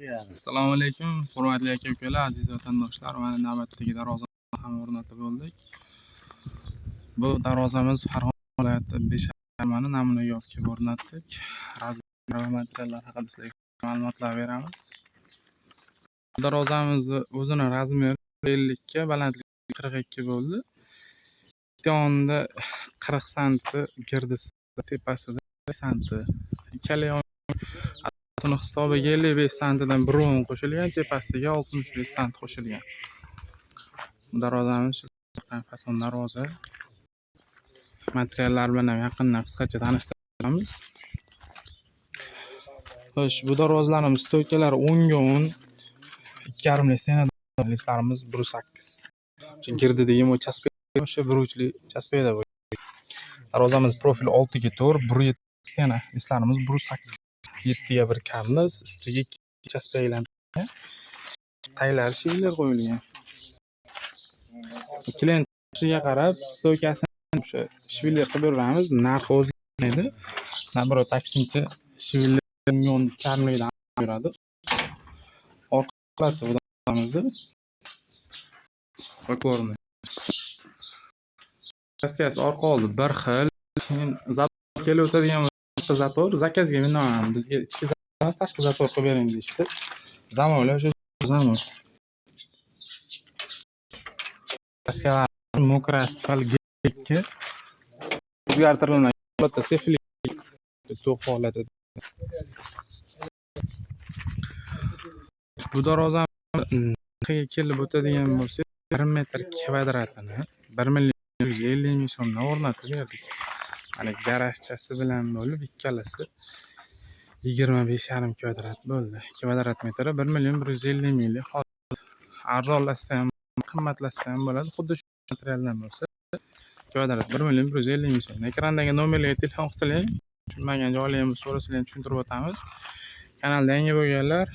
Assalomu alaykum, hurmatli aka-ukalar, aziz vatandoshlar. Mana navbatdagi darvozani ham o'rnatib bo'ldik. Bu darvozamiz Farg'ona viloyati Beshariq tumani namunaga olib kelib o'rnatdik. Razmer va materiallar haqida sizlarga ma'lumotlar beramiz. Bu darvozamizni o'zini razmeri 50 ga, balandligi 42 bo'ldi. Yonida 40 santi girdisi, tepasida 1 santi. Ikkala uni hisobiga 55 santidan bir o'ng qo'shilgan, tepasiga 65 sant qo'shilgan. Darvozamiz fason darvoza. Materiallar bilan ham yaqindan qisqacha tanishtiramiz. Xo'sh, bu darvozalarimiz stoykalari 10 ga 10, 2,5 stena lislarimiz 1.8. Girdi degan chaspa o'sha bir uchli chaspeda bu. Darvozamiz profil 6 ga 4, 1.7 stena lislarimiz 1.8. 7 ga 1 karniz, ustiga 2 chaspa aylantirilgan. Taylar shivlar qo'yilgan. Klient tushiga qarab stoykasini o'sha shivlar qilib beramiz. Narxi o'zgarmaydi. Nabiroq taksinchi shivlar million karniydan beradi. Orqa qilamizni. Ko'rning. Kaskasi orqa oldi bir xil. Keyin zator kelib o'tadigan zator zakazga binoan bizga ichki zator, tashqi zator qilib bering deyishdi. Zamonlar o'sha zamon. Kaskalar mokra asfaltga o'zgartirilmagan. Albatta seflik to'q holatda. Bu darvozaga kelib o'tadigan bo'lsa 1 metr kvadratini 1 million 150 ming so'mdan o'rnatib berdik. Mana garajchasi bilan bo'lib ikkalasi 25,5 kvadrat bo'ldi. Kvadrat metri 1 million 150 minglik. Arzonlashsa ham, qimmatlashsa ham bo'ladi. Xuddi shu materialdan bo'lsa, kvadrat 1 million 150 ming so'm. Ekrandagi nomerlarga telefon qilsanglar, tushunmagan joylaringizni so'rasanglar tushuntirib o'tamiz. Kanalda yangi bo'lganlar,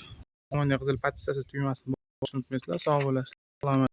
o'ngda qizil podpisatsiya tugmasini bosishni unutmaysizlar. Sog' bo'lasizlar.